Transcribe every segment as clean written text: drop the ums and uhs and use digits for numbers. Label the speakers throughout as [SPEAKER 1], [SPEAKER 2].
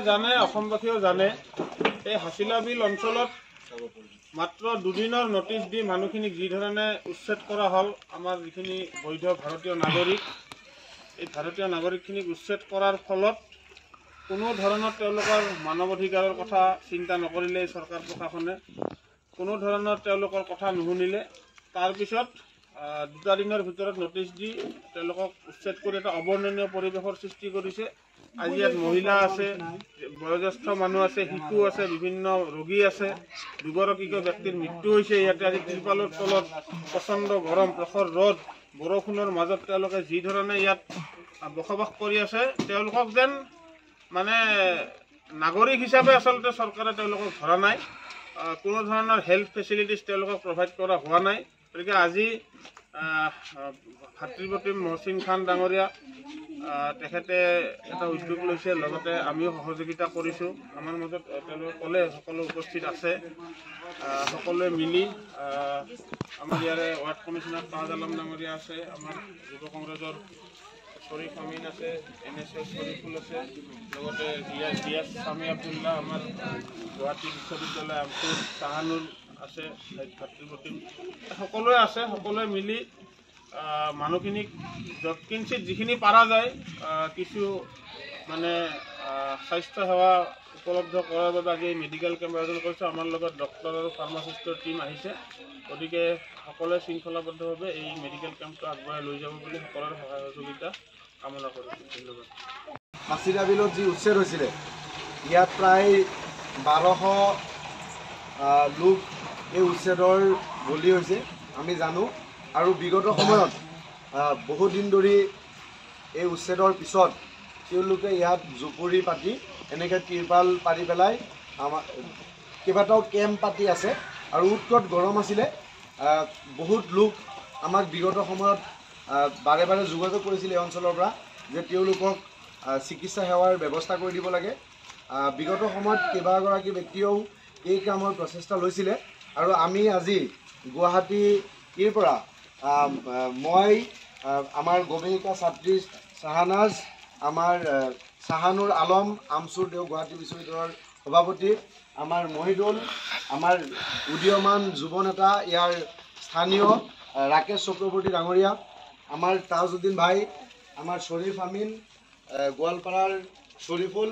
[SPEAKER 1] জানে অসমবাসীও জানে এই হাছিলা বিল অঞ্চলত মাত্ৰ দুদিনৰ নোটিছ দি মানুহখিনিক যি ধৰণে উচ্ছেদ কৰা হ'ল আমাৰ যিখিনি বৈধ ভাৰতীয় নাগৰিক এই ভাৰতীয় নাগৰিকখিনিক উচ্ছেদ কৰাৰ ফলত কোনো ধৰণৰ তেওঁলোকৰ মানৱ অধিকাৰৰ কথা চিন্তা নকৰিলে চৰকাৰ প্ৰশাসনে কোনো ধৰণৰ তেওঁলোকৰ কথা নুশুনিলে তাৰপিছত দুটা দিনৰ ভিতৰত নোটিছ দি তেওঁলোকক উচ্ছেদ কৰি এটা অবৰ্ণনীয় পৰিৱেশৰ সৃষ্টি কৰিছে। আজি ইয়াত মহিলা আছে, বয়োজ্যেষ্ঠ মানুহ আছে, শিশু আছে, বিভিন্ন ৰোগী আছে, দুগৰাকীকৈ ব্যক্তিৰ মৃত্যু হৈছে। ইয়াতে আজি ত্ৰিপালৰ তলত প্ৰচণ্ড গৰম, প্ৰখৰ ৰ'দ, বৰষুণৰ মাজত তেওঁলোকে যি ধৰণে ইয়াত বসবাস কৰি আছে তেওঁলোকক যেন মানে নাগৰিক হিচাপে আচলতে চৰকাৰে তেওঁলোকক ধৰা নাই, কোনো ধৰণৰ হেল্থ ফেচিলিটিজ তেওঁলোকক প্ৰভাইড কৰা হোৱা নাই। গতিকে আজি ভাতৃপ্ৰতিম মহচিন খান ডাঙৰীয়া তেখেতে এটা উদ্যোগ লৈছে, লগতে আমিও সহযোগিতা কৰিছোঁ। আমাৰ মাজত তেওঁলোকে ক'লে সকলো উপস্থিত আছে, সকলোৱে মিলি আমাৰ ইয়াৰে ৱাৰ্ড কমিশ্যনাৰ তাজ আলম ডাঙৰীয়া আছে, আমাৰ যুৱ কংগ্ৰেছৰ শ্বৰীফ আমিন আছে, NSS শ্বৰীফুল আছে, লগতে জিয়াছ স্বামী আব্দুল্লাহ, আমাৰ গুৱাহাটী বিশ্ববিদ্যালয় আমচুৰ চাহানুৰ আছে, ভাতৃপ্ৰতিম সকলোৱে আছে। সকলোৱে মিলি মানুহখিনিক যৎকিঞ্চিত যিখিনি পাৰা যায় কিছু মানে স্বাস্থ্য সেৱা উপলব্ধ কৰাৰ বাবে আজি মেডিকেল কেম্প আয়োজন কৰিছোঁ। আমাৰ লগত ডক্টৰ আৰু ফাৰ্মাচিষ্টৰ টীম আহিছে। গতিকে সকলোৱে শৃংখলাবদ্ধভাৱে এই মেডিকেল কেম্পটো আগবঢ়াই লৈ যাব বুলি সকলোৰে সহায় সহযোগিতা কামনা কৰিছোঁ। ধন্যবাদ।
[SPEAKER 2] হাছিলা বিলত যি উচ্ছেদ হৈছিলে ইয়াত প্ৰায় 1200 লোক এই উচ্ছেদৰ বলি হৈছে আমি জানো, আৰু বিগত সময়ত বহুদিন ধৰি এই উচ্ছেদৰ পিছত তেওঁলোকে ইয়াত জুপুৰি পাতি এনেকৈ তিৰপাল পাতি পেলাই আমাৰ কেইবাটাও কেম্প পাতি আছে, আৰু উৎকট গৰম আছিলে। বহুত লোক আমাক বিগত সময়ত বাৰে বাৰে যোগাযোগ কৰিছিলে এই অঞ্চলৰ পৰা যে তেওঁলোকক চিকিৎসা সেৱাৰ ব্যৱস্থা কৰি দিব লাগে। বিগত সময়ত কেইবাগৰাকী ব্যক্তিয়েও এই কামৰ প্ৰচেষ্টা লৈছিলে, আৰু আমি আজি গুৱাহাটীৰ পৰা মই আমাৰ গৱেষিকা ছাত্ৰী চাহানাজ, আমাৰ চাহানুৰ আলম আমচুৰ দেও গুৱাহাটী বিশ্ববিদ্যালয়ৰ সভাপতি, আমাৰ মহিদুল, আমাৰ উদীয়মান যুৱ নেতা ইয়াৰ স্থানীয় ৰাকেশ চক্ৰৱৰ্তী ডাঙৰীয়া, আমাৰ তাজউদ্দিন ভাই, আমাৰ শ্বৰীফ আমিন, গোৱালপাৰাৰ শ্বৰীফুল,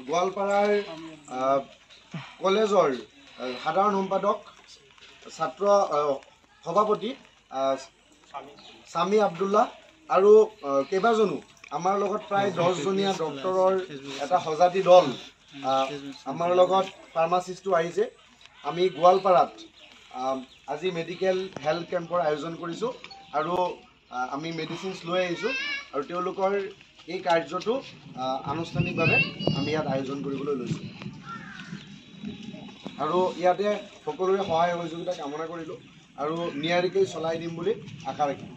[SPEAKER 2] গোৱালপাৰাৰ কলেজৰ সাধাৰণ সম্পাদক ছাত্ৰ সভাপতি স্বামী আব্দুল্লাহ, আৰু কেইবাজনো আমাৰ লগত প্ৰায় 10জনীয়া ডক্টৰৰ এটা সজাতি দল, আমাৰ লগত ফাৰ্মাচিষ্টো আহিছে। আমি গোৱালপাৰাত আজি মেডিকেল হেল্থ কেম্পৰ আয়োজন কৰিছোঁ, আৰু আমি মেডিচিনছ লৈ আহিছোঁ, আৰু তেওঁলোকৰ এই কাৰ্যটো আনুষ্ঠানিকভাৱে আমি ইয়াত আয়োজন কৰিবলৈ লৈছোঁ, আৰু ইয়াতে সকলোৰে সহায় সহযোগিতা কামনা কৰিলোঁ, আৰু নিয়াৰিকৈ চলাই দিম বুলি আশা ৰাখিম।